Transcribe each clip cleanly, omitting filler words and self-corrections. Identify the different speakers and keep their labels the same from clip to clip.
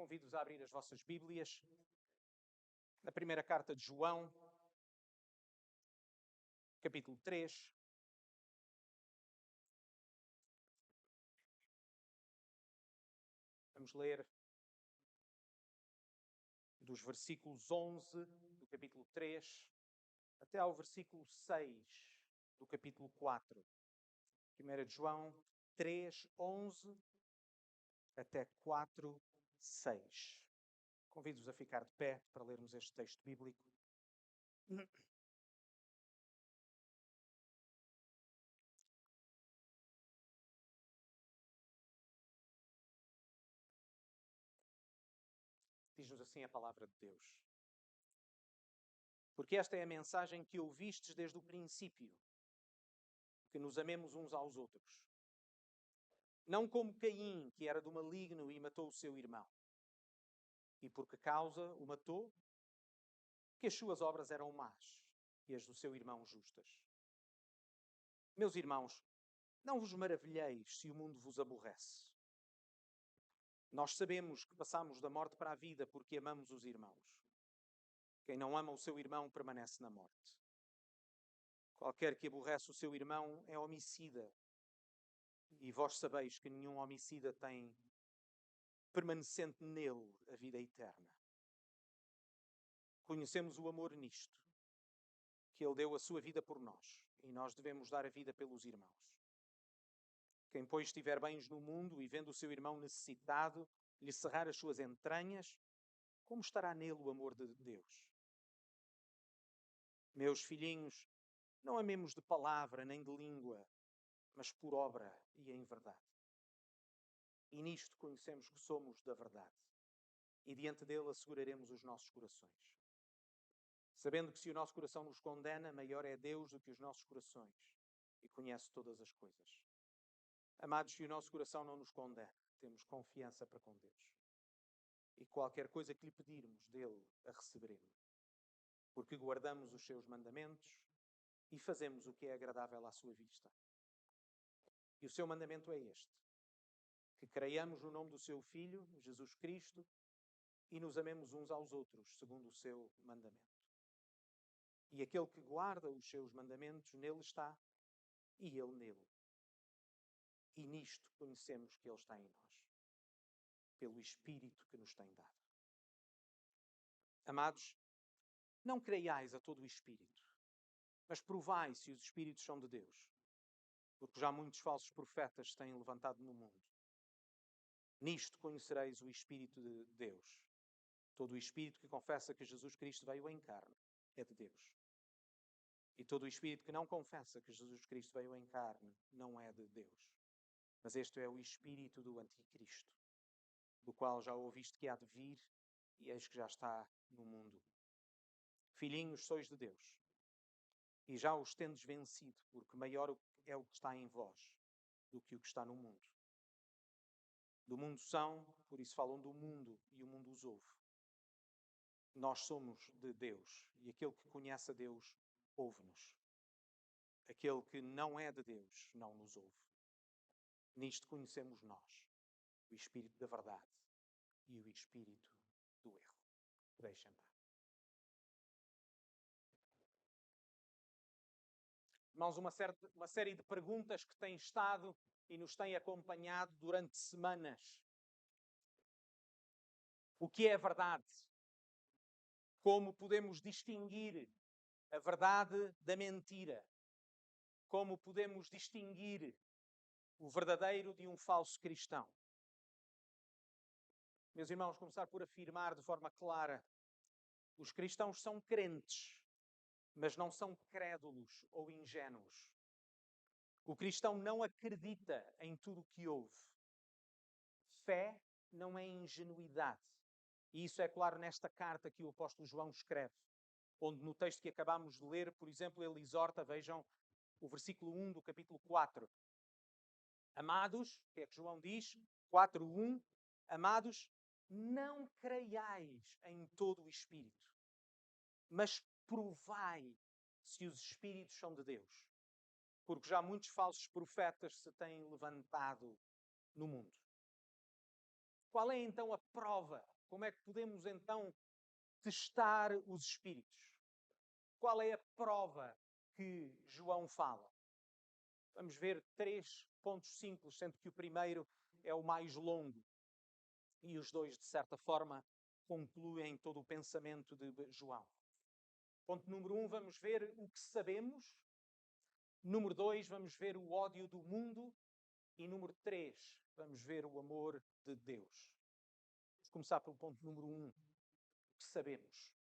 Speaker 1: convido-vos a abrir as vossas Bíblias na primeira carta de João, capítulo 3. Vamos ler dos versículos 11 do capítulo 3 até ao versículo 6 do capítulo 4. 1 de João 3, 11 até 4, 6. Convido-vos a ficar de pé para lermos este texto bíblico. Diz-nos assim a palavra de Deus. Porque esta é a mensagem que ouvistes desde o princípio, que nos amemos uns aos outros. Não como Caim, que era do maligno e matou o seu irmão. E por que causa o matou? Que as suas obras eram más e as do seu irmão justas. Meus irmãos, não vos maravilheis se o mundo vos aborrece. Nós sabemos que passamos da morte para a vida porque amamos os irmãos. Quem não ama o seu irmão permanece na morte. Qualquer que aborrece o seu irmão é homicida. E vós sabeis que nenhum homicida tem permanecente nele a vida eterna. Conhecemos o amor nisto, que ele deu a sua vida por nós, e nós devemos dar a vida pelos irmãos. Quem, pois, estiver bens no mundo e vendo o seu irmão necessitado, lhe cerrar as suas entranhas, como estará nele o amor de Deus? Meus filhinhos, não amemos de palavra nem de língua, mas por obra e em verdade. E nisto conhecemos que somos da verdade, e diante dele asseguraremos os nossos corações. Sabendo que se o nosso coração nos condena, maior é Deus do que os nossos corações, e conhece todas as coisas. Amados, se o nosso coração não nos condena, temos confiança para com Deus. E qualquer coisa que lhe pedirmos dele, a receberemos. Porque guardamos os seus mandamentos e fazemos o que é agradável à sua vista. E o seu mandamento é este: que creiamos no nome do seu Filho, Jesus Cristo, e nos amemos uns aos outros, segundo o seu mandamento. E aquele que guarda os seus mandamentos, nele está, e ele nele. E nisto conhecemos que ele está em nós, pelo Espírito que nos tem dado. Amados, não creiais a todo o Espírito, mas provai se os Espíritos são de Deus, porque já muitos falsos profetas se têm levantado no mundo. Nisto conhecereis o Espírito de Deus. Todo o Espírito que confessa que Jesus Cristo veio em carne é de Deus. E todo o Espírito que não confessa que Jesus Cristo veio em carne não é de Deus. Mas este é o Espírito do Anticristo, do qual já ouviste que há de vir, e eis que já está no mundo. Filhinhos, sois de Deus, e já os tendes vencido, porque maior é o que está em vós do que o que está no mundo. Do mundo são, por isso falam do mundo, e o mundo os ouve. Nós somos de Deus, e aquele que conhece a Deus ouve-nos. Aquele que não é de Deus não nos ouve. Nisto conhecemos nós o Espírito da verdade e o Espírito do erro. Deixem andar. Irmãos, uma série de perguntas que têm estado e nos têm acompanhado durante semanas. O que é a verdade? Como podemos distinguir a verdade da mentira? Como podemos distinguir o verdadeiro de um falso cristão? Meus irmãos, começar por afirmar de forma clara: os cristãos são crentes, mas não são crédulos ou ingênuos. O cristão não acredita em tudo o que ouve. Fé não é ingenuidade. E isso é claro nesta carta que o apóstolo João escreve, onde no texto que acabámos de ler, por exemplo, ele exorta, vejam, o versículo 1 do capítulo 4. Amados, o que é que João diz? 4:1. Amados, não creiais em todo o Espírito, mas provai se os Espíritos são de Deus, porque já muitos falsos profetas se têm levantado no mundo. Qual é então a prova Como é que podemos então testar os espíritos? Qual é a prova que João fala? Vamos ver 3 pontos simples, sendo que o primeiro é o mais longo. E os dois, de certa forma, concluem todo o pensamento de João. Ponto número 1, vamos ver o que sabemos. Número 2, vamos ver o ódio do mundo. E número 3, vamos ver o amor de Deus. Vamos começar pelo ponto número 1, o que sabemos.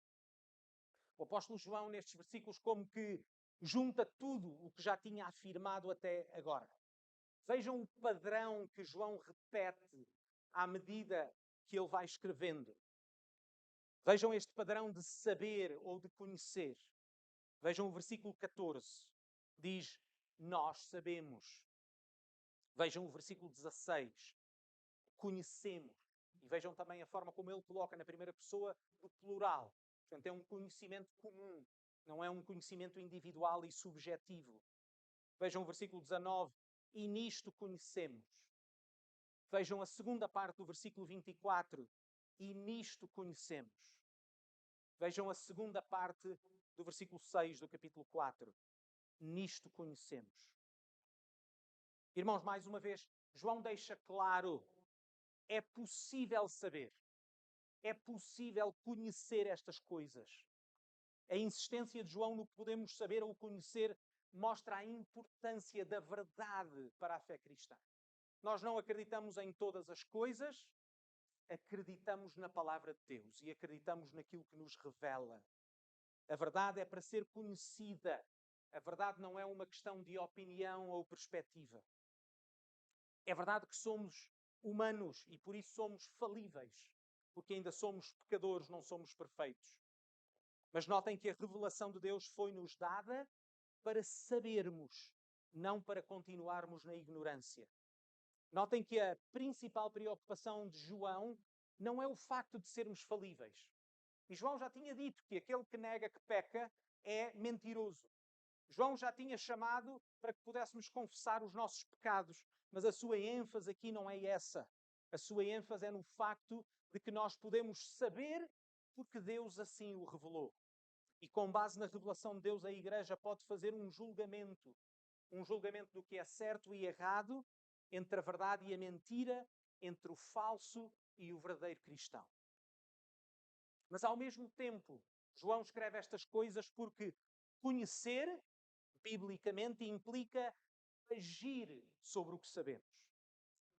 Speaker 1: O apóstolo João, nestes versículos, como que junta tudo o que já tinha afirmado até agora. Vejam o padrão que João repete à medida que ele vai escrevendo. Vejam este padrão de saber ou de conhecer. Vejam o versículo 14. Diz, nós sabemos. Vejam o versículo 16. Conhecemos. E vejam também a forma como ele coloca na primeira pessoa do plural. Portanto, é um conhecimento comum. Não é um conhecimento individual e subjetivo. Vejam o versículo 19. E nisto conhecemos. Vejam a segunda parte do versículo 24. E nisto conhecemos. Vejam a segunda parte do versículo 6 do capítulo 4. Nisto conhecemos. Irmãos, mais uma vez, João deixa claro, é possível saber. É possível conhecer estas coisas. A insistência de João no que podemos saber ou conhecer mostra a importância da verdade para a fé cristã. Nós não acreditamos em todas as coisas, acreditamos na palavra de Deus e acreditamos naquilo que nos revela. A verdade é para ser conhecida. A verdade não é uma questão de opinião ou perspectiva. É verdade que somos humanos e por isso somos falíveis, porque ainda somos pecadores, não somos perfeitos. Mas notem que a revelação de Deus foi-nos dada para sabermos, não para continuarmos na ignorância. Notem que a principal preocupação de João não é o facto de sermos falíveis. E João já tinha dito que aquele que nega que peca é mentiroso. João já tinha chamado para que pudéssemos confessar os nossos pecados, mas a sua ênfase aqui não é essa. A sua ênfase é no facto de que nós podemos saber porque Deus assim o revelou. E com base na revelação de Deus, a Igreja pode fazer um julgamento do que é certo e errado, entre a verdade e a mentira, entre o falso e o verdadeiro cristão. Mas ao mesmo tempo, João escreve estas coisas porque conhecer, biblicamente, implica agir sobre o que sabemos.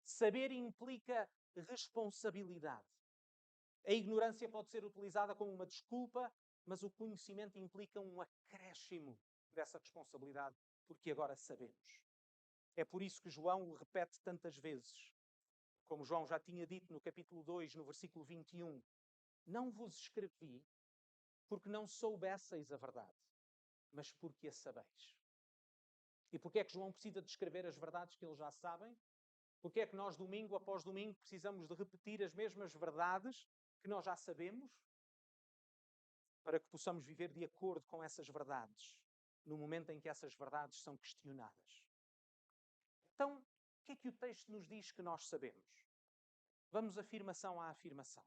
Speaker 1: Saber implica responsabilidade. A ignorância pode ser utilizada como uma desculpa, mas o conhecimento implica um acréscimo dessa responsabilidade, porque agora sabemos. É por isso que João o repete tantas vezes. Como João já tinha dito no capítulo 2, no versículo 21, não vos escrevi porque não soubesseis a verdade, mas porque a sabeis. E porquê é que João precisa de escrever as verdades que eles já sabem? Porquê é que nós, domingo após domingo, precisamos de repetir as mesmas verdades que nós já sabemos? Para que possamos viver de acordo com essas verdades, no momento em que essas verdades são questionadas. Então, o que é que o texto nos diz que nós sabemos? Vamos afirmação a afirmação.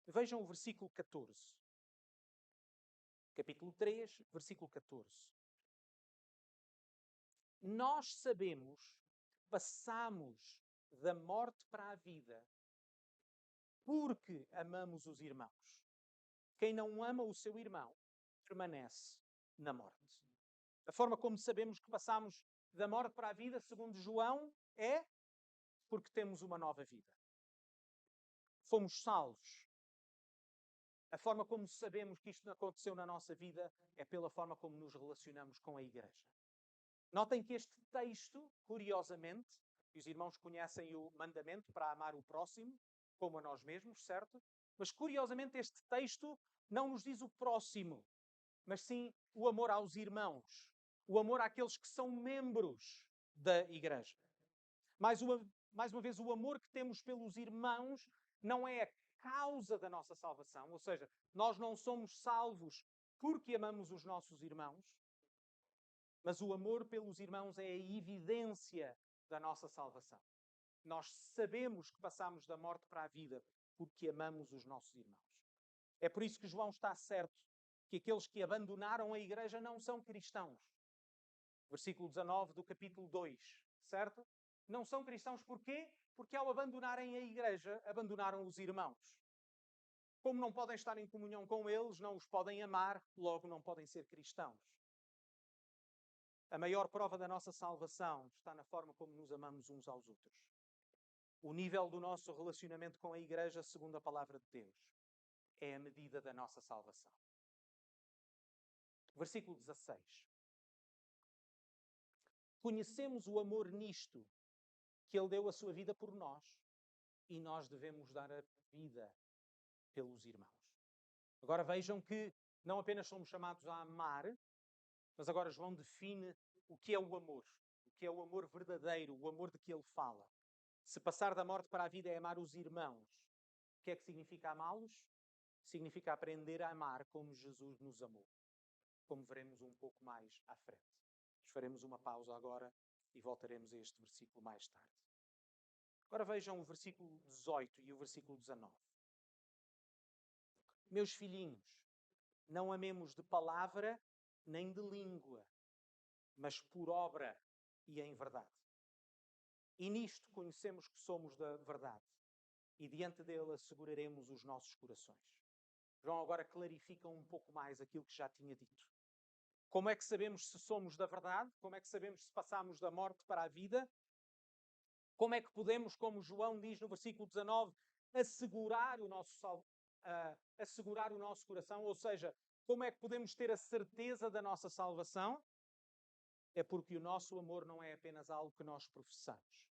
Speaker 1: Vejam o versículo 14. Capítulo 3, versículo 14. Nós sabemos que passamos da morte para a vida porque amamos os irmãos. Quem não ama o seu irmão permanece na morte. A forma como sabemos que passamos da morte para a vida, segundo João, é porque temos uma nova vida. Fomos salvos. A forma como sabemos que isto aconteceu na nossa vida é pela forma como nos relacionamos com a Igreja. Notem que este texto, curiosamente, e os irmãos conhecem o mandamento para amar o próximo, como a nós mesmos, certo? Mas curiosamente este texto não nos diz o próximo, mas sim o amor aos irmãos, o amor àqueles que são membros da Igreja. Mais uma vez, o amor que temos pelos irmãos não é a causa da nossa salvação, ou seja, nós não somos salvos porque amamos os nossos irmãos, mas o amor pelos irmãos é a evidência da nossa salvação. Nós sabemos que passamos da morte para a vida porque amamos os nossos irmãos. É por isso que João está certo que aqueles que abandonaram a igreja não são cristãos. Versículo 19 do capítulo 2, certo? Não são cristãos porquê? Porque ao abandonarem a igreja, abandonaram os irmãos. Como não podem estar em comunhão com eles, não os podem amar, logo não podem ser cristãos. A maior prova da nossa salvação está na forma como nos amamos uns aos outros. O nível do nosso relacionamento com a igreja, segundo a palavra de Deus, é a medida da nossa salvação. Versículo 16. Conhecemos o amor nisto, que Ele deu a sua vida por nós, e nós devemos dar a vida pelos irmãos. Agora vejam que não apenas somos chamados a amar, mas agora João define o que é o amor. O que é o amor verdadeiro, o amor de que ele fala. Se passar da morte para a vida é amar os irmãos, o que é que significa amá-los? Significa aprender a amar como Jesus nos amou. Como veremos um pouco mais à frente. Nós faremos uma pausa agora e voltaremos a este versículo mais tarde. Agora vejam o versículo 18 e o versículo 19. Meus filhinhos, não amemos de palavra nem de língua, mas por obra e em verdade. E nisto conhecemos que somos da verdade, e diante dele asseguraremos os nossos corações. João agora clarifica um pouco mais aquilo que já tinha dito. Como é que sabemos se somos da verdade? Como é que sabemos se passamos da morte para a vida? Como é que podemos, como João diz no versículo 19, assegurar o nosso coração? Ou seja, como é que podemos ter a certeza da nossa salvação? É porque o nosso amor não é apenas algo que nós professamos.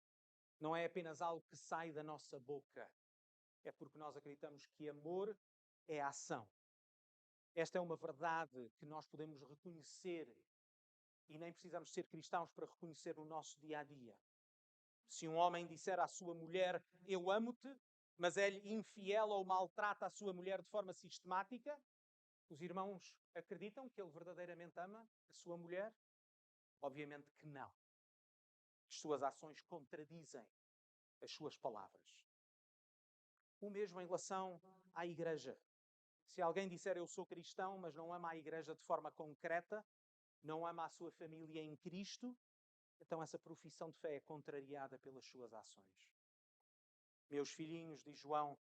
Speaker 1: Não é apenas algo que sai da nossa boca. É porque nós acreditamos que amor é ação. Esta é uma verdade que nós podemos reconhecer e nem precisamos ser cristãos para reconhecer no nosso dia-a-dia. Se um homem disser à sua mulher, eu amo-te, mas é infiel ou maltrata a sua mulher de forma sistemática, os irmãos acreditam que ele verdadeiramente ama a sua mulher? Obviamente que não. As suas ações contradizem as suas palavras. O mesmo em relação à igreja. Se alguém disser eu sou cristão, mas não ama a igreja de forma concreta, não ama a sua família em Cristo, então essa profissão de fé é contrariada pelas suas ações. Meus filhinhos, diz João,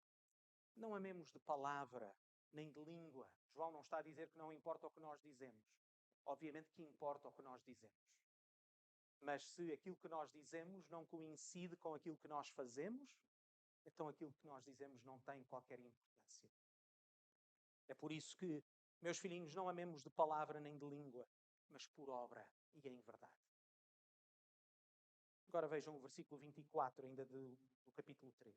Speaker 1: não amemos de palavra, nem de língua. João não está a dizer que não importa o que nós dizemos. Obviamente que importa o que nós dizemos. Mas se aquilo que nós dizemos não coincide com aquilo que nós fazemos, então aquilo que nós dizemos não tem qualquer importância. É por isso que, meus filhinhos, não amemos de palavra nem de língua, mas por obra e em verdade. Agora vejam o versículo 24, ainda do capítulo 3.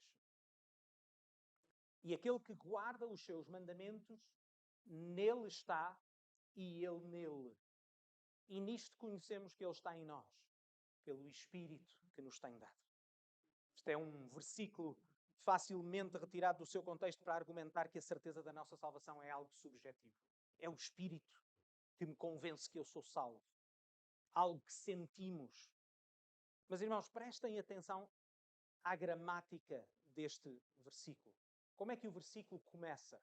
Speaker 1: E aquele que guarda os seus mandamentos, nele está e ele nele. E nisto conhecemos que ele está em nós, pelo Espírito que nos tem dado. Este é um versículo facilmente retirado do seu contexto para argumentar que a certeza da nossa salvação é algo subjetivo. É o Espírito que me convence que eu sou salvo. Algo que sentimos. Mas, irmãos, prestem atenção à gramática deste versículo. Como é que o versículo começa?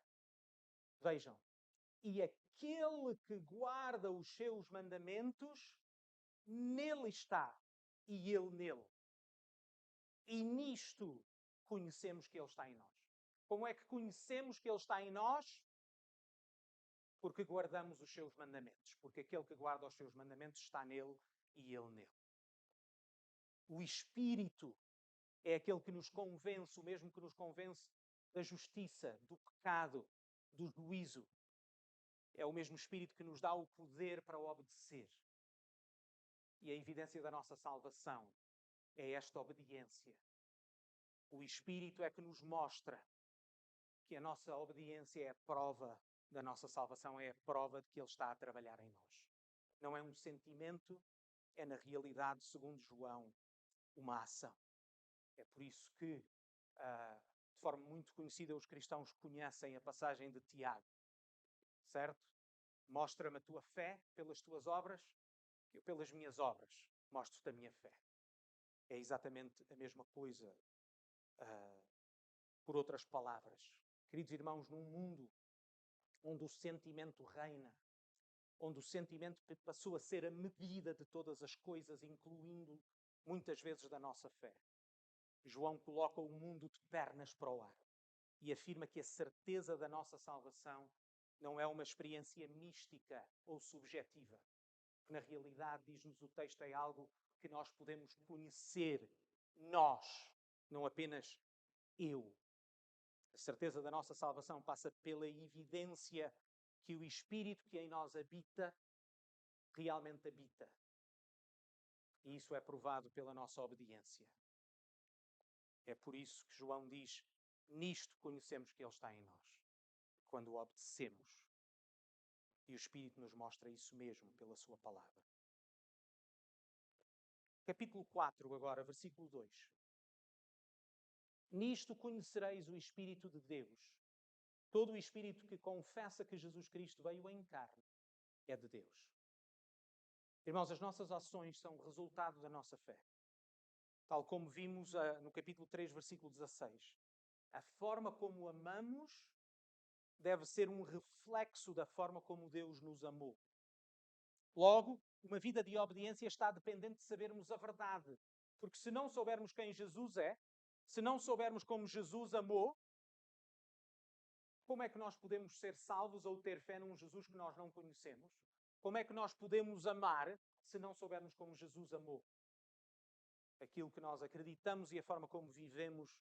Speaker 1: Vejam. E aquele que guarda os seus mandamentos, nele está e ele nele. E nisto conhecemos que ele está em nós. Como é que conhecemos que ele está em nós? Porque guardamos os seus mandamentos. Porque aquele que guarda os seus mandamentos está nele e ele nele. O Espírito é aquele que nos convence, o mesmo que nos convence da justiça, do pecado, do juízo. É o mesmo Espírito que nos dá o poder para obedecer. E a evidência da nossa salvação é esta obediência. O Espírito é que nos mostra que a nossa obediência é a prova da nossa salvação, é a prova de que Ele está a trabalhar em nós. Não é um sentimento, é na realidade, segundo João, uma ação. É por isso que, de forma muito conhecida, os cristãos conhecem a passagem de Tiago. Certo? Mostra-me a tua fé pelas tuas obras, eu pelas minhas obras mostro-te a minha fé. É exatamente a mesma coisa Por outras palavras, queridos irmãos, num mundo onde o sentimento reina, onde o sentimento passou a ser a medida de todas as coisas, incluindo muitas vezes da nossa fé, João coloca o mundo de pernas para o ar e afirma que a certeza da nossa salvação não é uma experiência mística ou subjetiva, que na realidade, diz-nos o texto, é algo que nós podemos conhecer, nós, não apenas eu. A certeza da nossa salvação passa pela evidência que o Espírito que em nós habita, realmente habita. E isso é provado pela nossa obediência. É por isso que João diz, nisto conhecemos que Ele está em nós, quando o obedecemos. E o Espírito nos mostra isso mesmo pela sua palavra. Capítulo 4 agora, versículo 2. Nisto conhecereis o Espírito de Deus. Todo o Espírito que confessa que Jesus Cristo veio em carne é de Deus. Irmãos, as nossas ações são resultado da nossa fé. Tal como vimos no capítulo 3, versículo 16. A forma como amamos deve ser um reflexo da forma como Deus nos amou. Logo, uma vida de obediência está dependente de sabermos a verdade. Porque se não soubermos quem Jesus é, se não soubermos como Jesus amou, como é que nós podemos ser salvos ou ter fé num Jesus que nós não conhecemos? Como é que nós podemos amar se não soubermos como Jesus amou? Aquilo que nós acreditamos e a forma como vivemos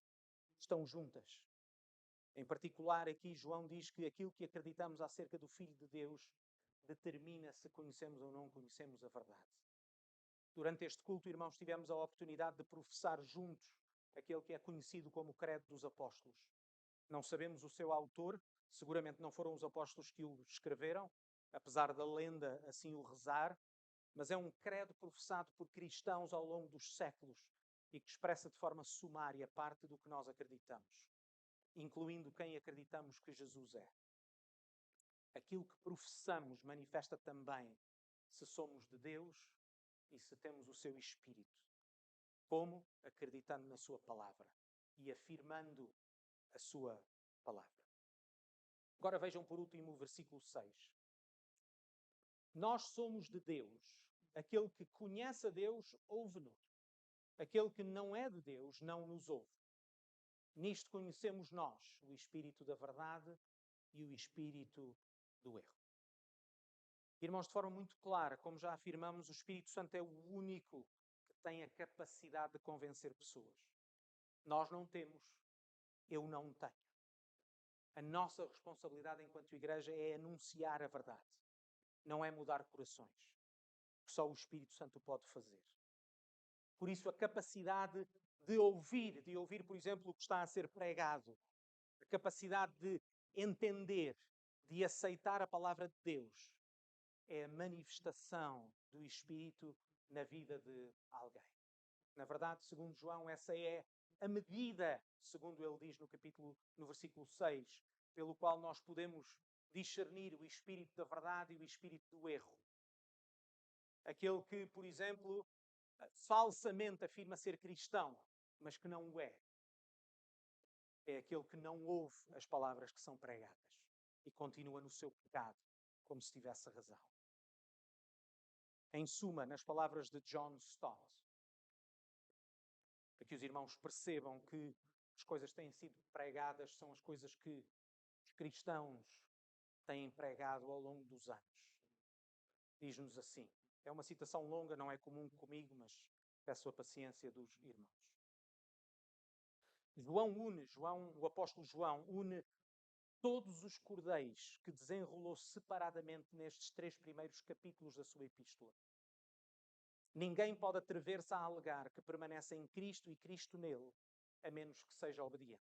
Speaker 1: estão juntas. Em particular, aqui João diz que aquilo que acreditamos acerca do Filho de Deus determina se conhecemos ou não conhecemos a verdade. Durante este culto, irmãos, tivemos a oportunidade de professar juntos aquele que é conhecido como o Credo dos Apóstolos. Não sabemos o seu autor, seguramente não foram os apóstolos que o escreveram, apesar da lenda assim o rezar, mas é um credo professado por cristãos ao longo dos séculos e que expressa de forma sumária parte do que nós acreditamos, incluindo quem acreditamos que Jesus é. Aquilo que professamos manifesta também se somos de Deus e se temos o seu Espírito. Como? Acreditando na sua palavra e afirmando a sua palavra. Agora vejam por último o versículo 6. Nós somos de Deus. Aquele que conhece a Deus, ouve-nos. Aquele que não é de Deus, não nos ouve. Nisto conhecemos nós o Espírito da verdade e o Espírito do erro. Irmãos, de forma muito clara, como já afirmamos, o Espírito Santo é o único que tem a capacidade de convencer pessoas. Nós não temos, eu não tenho. A nossa responsabilidade enquanto igreja é anunciar a verdade, não é mudar corações, que só o Espírito Santo pode fazer. Por isso, a capacidade de ouvir, por exemplo, o que está a ser pregado, a capacidade de entender, de aceitar a palavra de Deus, é a manifestação do Espírito na vida de alguém. Na verdade, segundo João, essa é a medida, segundo ele diz no versículo 6, pelo qual nós podemos discernir o espírito da verdade e o espírito do erro. Aquele que, por exemplo, falsamente afirma ser cristão, mas que não o é. É aquele que não ouve as palavras que são pregadas e continua no seu pecado, como se tivesse razão. Em suma, nas palavras de John Stott, para que os irmãos percebam que as coisas que têm sido pregadas são as coisas que os cristãos têm pregado ao longo dos anos. Diz-nos assim, é uma citação longa, não é comum comigo, mas peço a paciência dos irmãos. O apóstolo João une todos os cordéis que desenrolou separadamente nestes 3 primeiros capítulos da sua epístola. Ninguém pode atrever-se a alegar que permanece em Cristo e Cristo nele, a menos que seja obediente.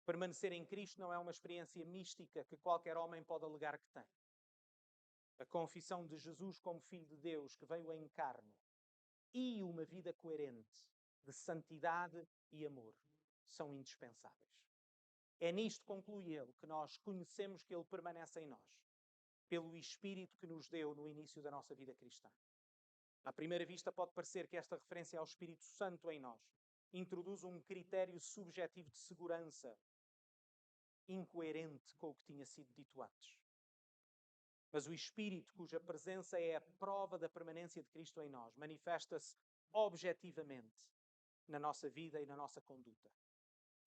Speaker 1: Permanecer em Cristo não é uma experiência mística que qualquer homem pode alegar que tem. A confissão de Jesus como Filho de Deus que veio em carne e uma vida coerente de santidade e amor são indispensáveis. É nisto, conclui ele, que nós conhecemos que ele permanece em nós, pelo Espírito que nos deu no início da nossa vida cristã. À primeira vista pode parecer que esta referência ao Espírito Santo em nós introduz um critério subjetivo de segurança, incoerente com o que tinha sido dito antes. Mas o Espírito, cuja presença é a prova da permanência de Cristo em nós, manifesta-se objetivamente na nossa vida e na nossa conduta.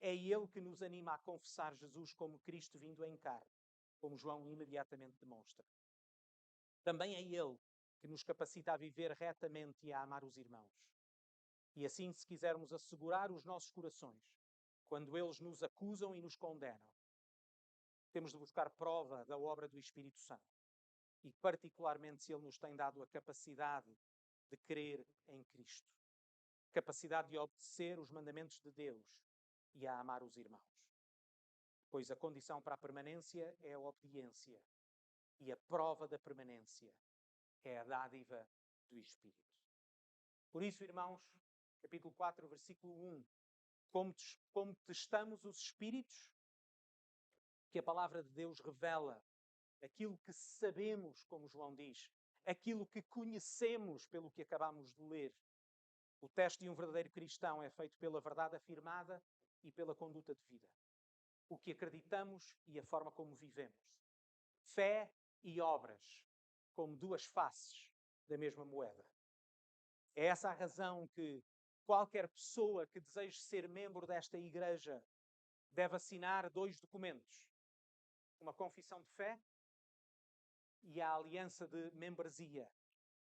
Speaker 1: É Ele que nos anima a confessar Jesus como Cristo vindo em carne, como João imediatamente demonstra. Também é Ele que nos capacita a viver retamente e a amar os irmãos. E assim, se quisermos assegurar os nossos corações, quando eles nos acusam e nos condenam, temos de buscar prova da obra do Espírito Santo. E particularmente se Ele nos tem dado a capacidade de crer em Cristo. Capacidade de obedecer os mandamentos de Deus e a amar os irmãos. Pois a condição para a permanência é a obediência. E a prova da permanência é a dádiva do Espírito. Por isso, irmãos, capítulo 4, versículo 1. Como testamos os Espíritos, que a palavra de Deus revela aquilo que sabemos, como João diz, aquilo que conhecemos pelo que acabamos de ler. O teste de um verdadeiro cristão é feito pela verdade afirmada e pela conduta de vida. O que acreditamos e a forma como vivemos. Fé e obras, como duas faces da mesma moeda. É essa a razão que qualquer pessoa que deseje ser membro desta igreja deve assinar 2 documentos. Uma confissão de fé e a aliança de membresia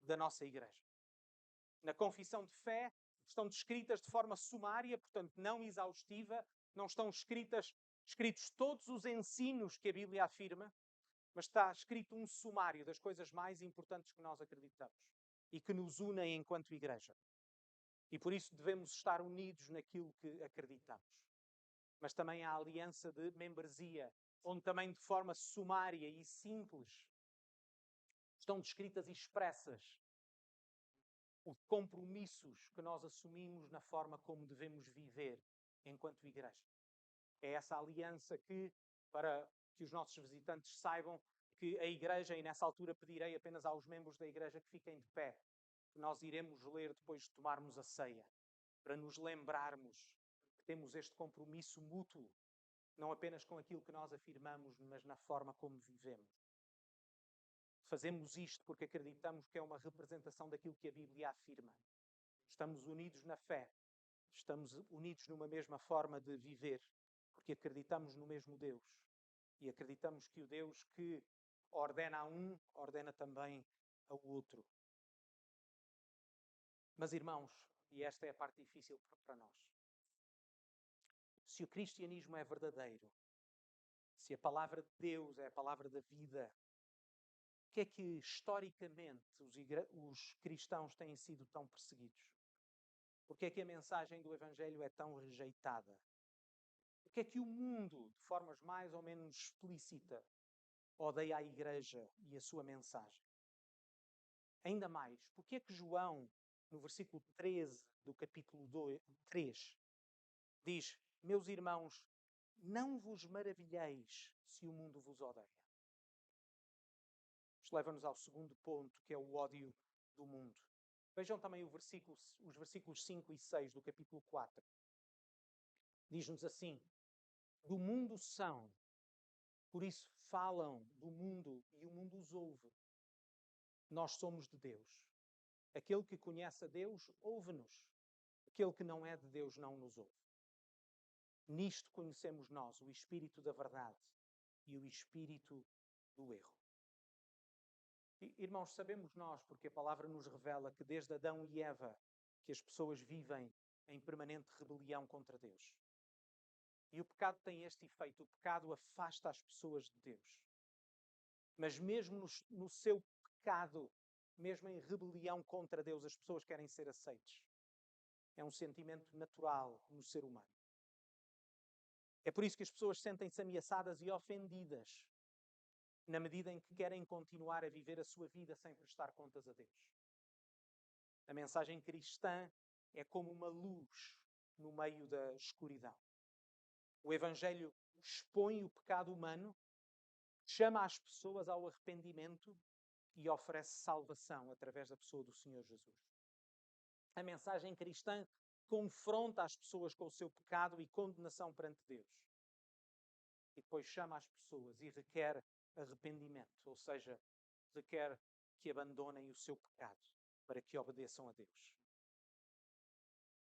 Speaker 1: da nossa igreja. Na confissão de fé estão descritas de forma sumária, portanto não exaustiva, não estão escritos todos os ensinos que a Bíblia afirma, mas está escrito um sumário das coisas mais importantes que nós acreditamos e que nos unem enquanto igreja. E por isso devemos estar unidos naquilo que acreditamos. Mas também a aliança de membresia, onde também de forma sumária e simples estão descritas e expressas os compromissos que nós assumimos na forma como devemos viver enquanto igreja. É essa aliança que, para que os nossos visitantes saibam que a igreja, e nessa altura pedirei apenas aos membros da igreja que fiquem de pé, que nós iremos ler depois de tomarmos a ceia, para nos lembrarmos que temos este compromisso mútuo, não apenas com aquilo que nós afirmamos, mas na forma como vivemos. Fazemos isto porque acreditamos que é uma representação daquilo que a Bíblia afirma. Estamos unidos na fé. Estamos unidos numa mesma forma de viver, porque acreditamos no mesmo Deus. E acreditamos que o Deus que ordena a um, ordena também ao outro. Mas, irmãos, e esta é a parte difícil para nós. Se o cristianismo é verdadeiro, se a palavra de Deus é a palavra da vida, que é que historicamente os cristãos têm sido tão perseguidos? Porque é que a mensagem do Evangelho é tão rejeitada? Porque é que o mundo, de formas mais ou menos explícita, odeia a igreja e a sua mensagem? Ainda mais, porque é que João, no versículo 13 do capítulo 3, diz: meus irmãos, não vos maravilheis se o mundo vos odeia. Isto leva-nos ao segundo ponto, que é o ódio do mundo. Vejam também os versículos 5 e 6 do capítulo 4. Diz-nos assim: do mundo são, por isso falam do mundo e o mundo os ouve. Nós somos de Deus. Aquele que conhece a Deus, ouve-nos. Aquele que não é de Deus, não nos ouve. Nisto conhecemos nós o espírito da verdade e o espírito do erro. Irmãos, sabemos nós, porque a palavra nos revela que desde Adão e Eva que as pessoas vivem em permanente rebelião contra Deus. E o pecado tem este efeito, o pecado afasta as pessoas de Deus. Mas mesmo no seu pecado, mesmo em rebelião contra Deus, as pessoas querem ser aceites. É um sentimento natural no ser humano. É por isso que as pessoas sentem-se ameaçadas e ofendidas, na medida em que querem continuar a viver a sua vida sem prestar contas a Deus. A mensagem cristã é como uma luz no meio da escuridão. O Evangelho expõe o pecado humano, chama as pessoas ao arrependimento e oferece salvação através da pessoa do Senhor Jesus. A mensagem cristã confronta as pessoas com o seu pecado e condenação perante Deus. E depois chama as pessoas e requer arrependimento, ou seja, requer que abandonem o seu pecado para que obedeçam a Deus.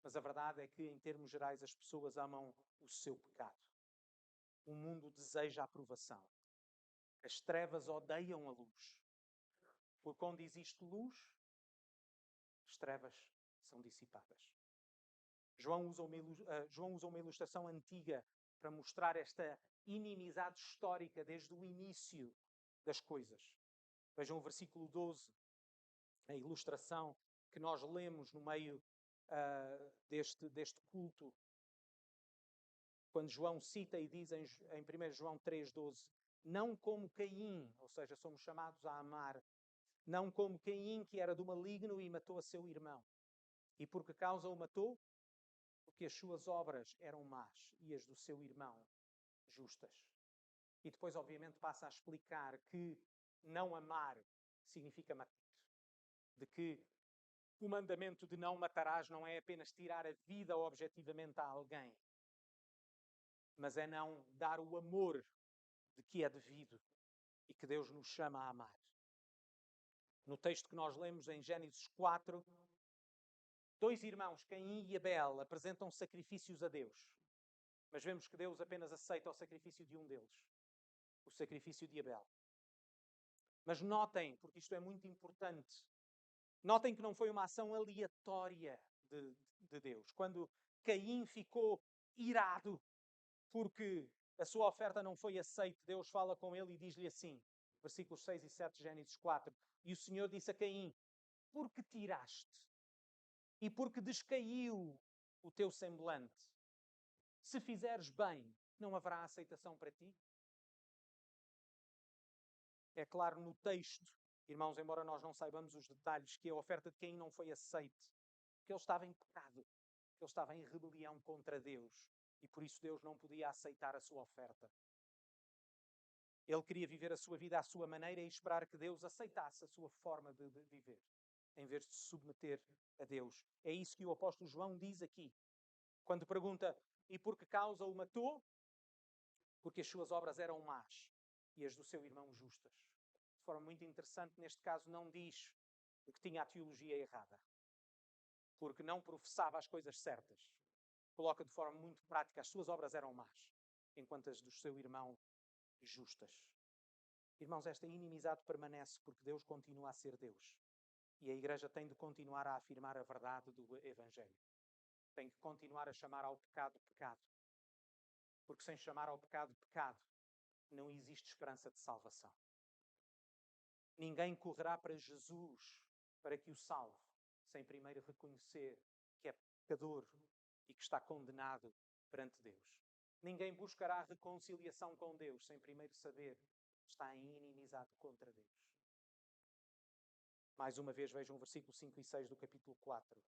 Speaker 1: Mas a verdade é que, em termos gerais, as pessoas amam o seu pecado. O mundo deseja a aprovação. As trevas odeiam a luz. Porque onde existe luz, as trevas são dissipadas. João usa uma ilustração antiga para mostrar esta inimizade histórica desde o início das coisas. Vejam o versículo 12, a ilustração que nós lemos no meio deste culto. Quando João cita e diz em 1 João 3,12, não como Caim, ou seja, somos chamados a amar, não como Caim, que era do maligno e matou a seu irmão. E por que causa o matou? Porque as suas obras eram más e as do seu irmão justas. E depois, obviamente, passa a explicar que não amar significa matar. De que o mandamento de não matarás não é apenas tirar a vida objetivamente a alguém, mas é não dar o amor de que é devido e que Deus nos chama a amar. No texto que nós lemos em Gênesis 4, 2 irmãos, Caim e Abel, apresentam sacrifícios a Deus. Mas vemos que Deus apenas aceita o sacrifício de um deles, o sacrifício de Abel. Mas notem, porque isto é muito importante, notem que não foi uma ação aleatória de Deus. Quando Caim ficou irado porque a sua oferta não foi aceita, Deus fala com ele e diz-lhe assim, versículos 6 e 7 de Gênesis 4, e o Senhor disse a Caim, por que tiraste? E porque descaiu o teu semblante? Se fizeres bem, não haverá aceitação para ti? É claro no texto, irmãos, embora nós não saibamos os detalhes, que a oferta de Caim não foi aceite, que ele estava em pecado, que ele estava em rebelião contra Deus, e por isso Deus não podia aceitar a sua oferta. Ele queria viver a sua vida à sua maneira e esperar que Deus aceitasse a sua forma de viver, em vez de se submeter a Deus. É isso que o apóstolo João diz aqui. Quando pergunta, e por que causa o matou? Porque as suas obras eram más e as do seu irmão justas. De forma muito interessante, neste caso não diz que tinha a teologia errada, porque não professava as coisas certas. Coloca de forma muito prática, as suas obras eram más, enquanto as do seu irmão justas. Irmãos, esta inimizade permanece porque Deus continua a ser Deus. E a Igreja tem de continuar a afirmar a verdade do Evangelho. Tem que continuar a chamar ao pecado, pecado. Porque sem chamar ao pecado, pecado, não existe esperança de salvação. Ninguém correrá para Jesus para que o salve, sem primeiro reconhecer que é pecador e que está condenado perante Deus. Ninguém buscará a reconciliação com Deus sem primeiro saber que está em inimizade contra Deus. Mais uma vez vejam o versículo 5 e 6 do capítulo 4.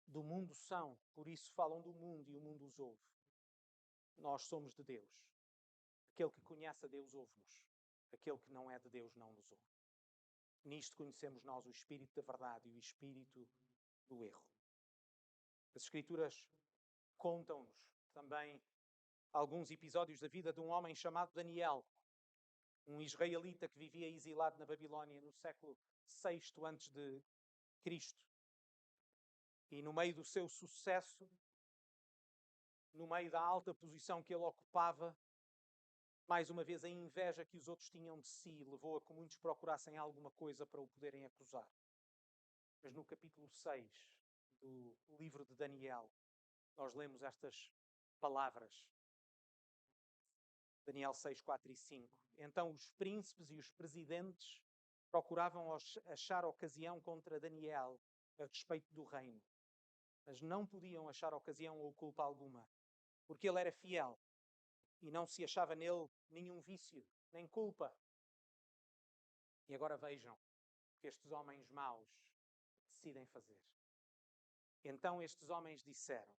Speaker 1: Do mundo são, por isso falam do mundo e o mundo os ouve. Nós somos de Deus. Aquele que conhece a Deus ouve-nos. Aquele que não é de Deus não nos ouve. Nisto conhecemos nós o espírito da verdade e o espírito do erro. As Escrituras contam-nos também alguns episódios da vida de um homem chamado Daniel, um israelita que vivia exilado na Babilónia no século VI antes de Cristo. E no meio do seu sucesso, no meio da alta posição que ele ocupava, mais uma vez a inveja que os outros tinham de si levou a que muitos procurassem alguma coisa para o poderem acusar. Mas no capítulo 6 do livro de Daniel, nós lemos estas palavras. Daniel 6, 4 e 5. Então os príncipes e os presidentes procuravam achar ocasião contra Daniel a respeito do reino. Mas não podiam achar ocasião ou culpa alguma, porque ele era fiel e não se achava nele nenhum vício, nem culpa. E agora vejam o que estes homens maus decidem fazer. Então estes homens disseram: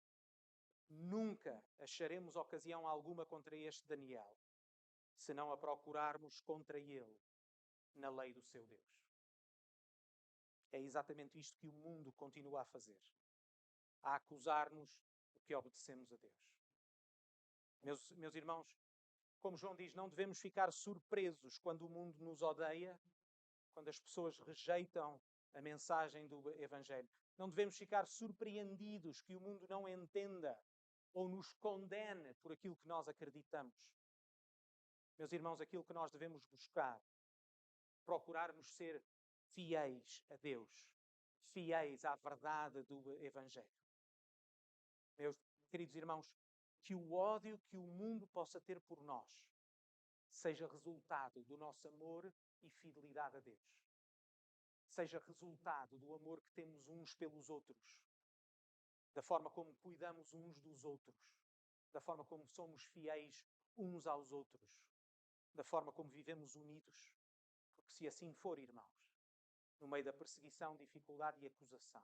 Speaker 1: nunca acharemos ocasião alguma contra este Daniel, se não a procurarmos contra ele na lei do seu Deus. É exatamente isto que o mundo continua a fazer. a acusar-nos porque obedecemos a Deus. Meus irmãos, como João diz, não devemos ficar surpresos quando o mundo nos odeia, quando as pessoas rejeitam a mensagem do Evangelho. Não devemos ficar surpreendidos que o mundo não entenda ou nos condene por aquilo que nós acreditamos. Meus irmãos, aquilo que nós devemos buscar, procurarmos ser fiéis a Deus, fiéis à verdade do Evangelho. Meus queridos irmãos, que o ódio que o mundo possa ter por nós seja resultado do nosso amor e fidelidade a Deus. Seja resultado do amor que temos uns pelos outros, da forma como cuidamos uns dos outros, da forma como somos fiéis uns aos outros, da forma como vivemos unidos. Porque se assim for, irmãos, no meio da perseguição, dificuldade e acusação,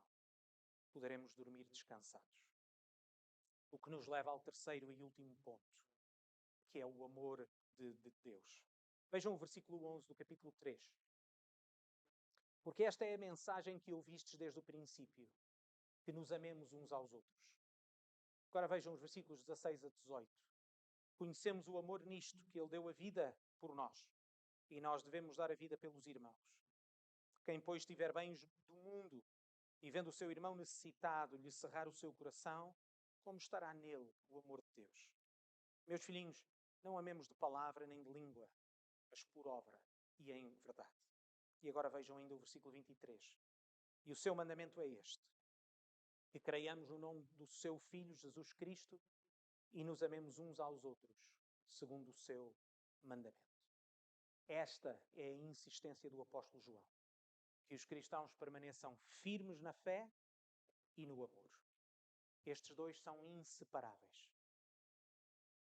Speaker 1: poderemos dormir descansados. O que nos leva ao terceiro e último ponto, que é o amor de Deus. Vejam o versículo 11 do capítulo 3. Porque esta é a mensagem que ouvistes desde o princípio, que nos amemos uns aos outros. Agora vejam os versículos 16 a 18. Conhecemos o amor nisto, que Ele deu a vida por nós, e nós devemos dar a vida pelos irmãos. Quem, pois, estiver bens do mundo, e vendo o seu irmão necessitado lhe cerrar o seu coração, como estará nele o amor de Deus? Meus filhinhos, não amemos de palavra nem de língua, mas por obra e em verdade. E agora vejam ainda o versículo 23. E o seu mandamento é este: que creiamos no nome do seu Filho, Jesus Cristo, e nos amemos uns aos outros, segundo o seu mandamento. Esta é a insistência do apóstolo João. Que os cristãos permaneçam firmes na fé e no amor. Estes dois são inseparáveis.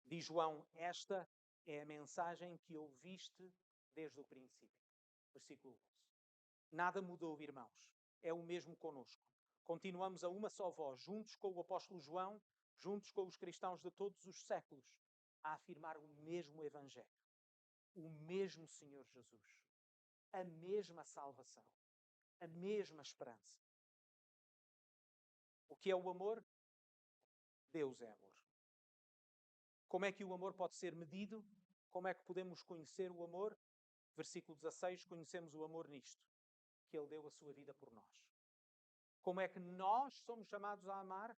Speaker 1: Diz João, esta é a mensagem que ouviste desde o princípio. Versículo 11. Nada mudou, irmãos. É o mesmo conosco. Continuamos a uma só voz, juntos com o apóstolo João, juntos com os cristãos de todos os séculos, a afirmar o mesmo Evangelho, o mesmo Senhor Jesus, a mesma salvação, a mesma esperança. O que é o amor? Deus é amor. Como é que o amor pode ser medido? Como é que podemos conhecer o amor? Versículo 16, conhecemos o amor nisto, que Ele deu a sua vida por nós. Como é que nós somos chamados a amar?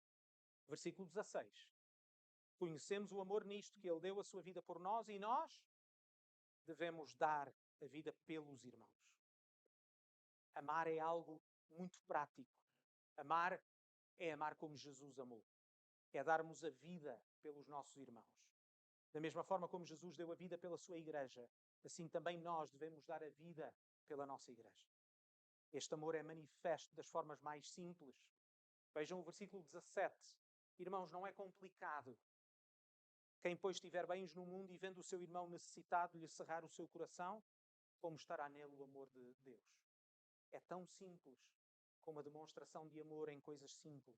Speaker 1: Versículo 16. Conhecemos o amor nisto, que Ele deu a sua vida por nós e nós devemos dar a vida pelos irmãos. Amar é algo muito prático. Amar é amar como Jesus amou. É darmos a vida pelos nossos irmãos. Da mesma forma como Jesus deu a vida pela sua igreja, assim também nós devemos dar a vida pela nossa igreja. Este amor é manifesto das formas mais simples. Vejam o versículo 17. Irmãos, não é complicado. Quem, pois, estiver bens no mundo e vendo o seu irmão necessitado lhe cerrar o seu coração, como estará nele o amor de Deus? É tão simples como a demonstração de amor em coisas simples.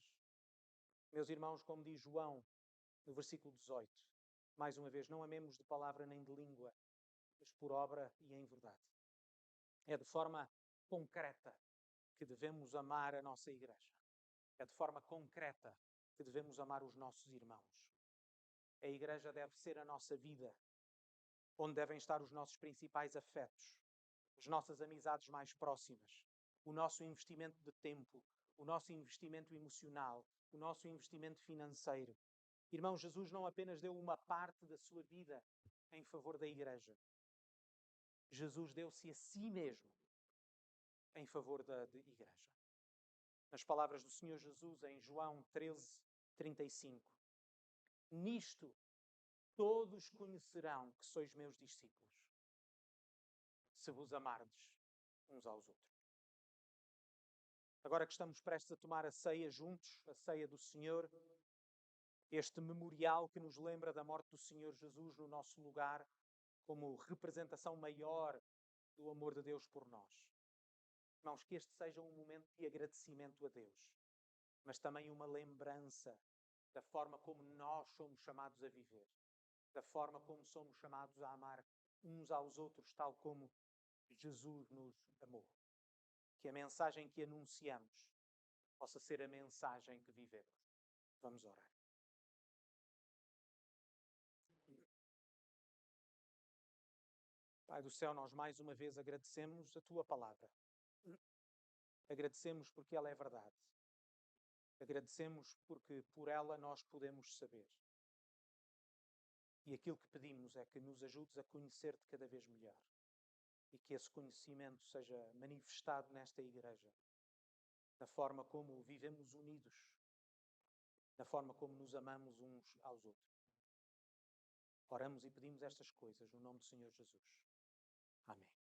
Speaker 1: Meus irmãos, como diz João no versículo 18, mais uma vez, não amemos de palavra nem de língua, mas por obra e em verdade. É de forma concreta que devemos amar a nossa igreja. É de forma concreta que devemos amar os nossos irmãos. A igreja deve ser a nossa vida, onde devem estar os nossos principais afetos, as nossas amizades mais próximas, o nosso investimento de tempo, o nosso investimento emocional, o nosso investimento financeiro. Irmão, Jesus não apenas deu uma parte da sua vida em favor da igreja. Jesus deu-se a si mesmo em favor da igreja. Nas palavras do Senhor Jesus em João 13:35. Nisto todos conhecerão que sois meus discípulos, se vos amardes uns aos outros. Agora que estamos prestes a tomar a ceia juntos, a ceia do Senhor, este memorial que nos lembra da morte do Senhor Jesus no nosso lugar, como representação maior do amor de Deus por nós. Irmãos, que este seja um momento de agradecimento a Deus, mas também uma lembrança da forma como nós somos chamados a viver, da forma como somos chamados a amar uns aos outros, tal como Jesus nos amou. Que a mensagem que anunciamos possa ser a mensagem que vivemos. Vamos orar. Pai do céu, nós mais uma vez agradecemos a Tua palavra. Agradecemos porque ela é verdade. Agradecemos porque por ela nós podemos saber. E aquilo que pedimos é que nos ajudes a conhecer-te cada vez melhor. E que esse conhecimento seja manifestado nesta igreja. Na forma como vivemos unidos. Na forma como nos amamos uns aos outros. Oramos e pedimos estas coisas no nome do Senhor Jesus. Amém.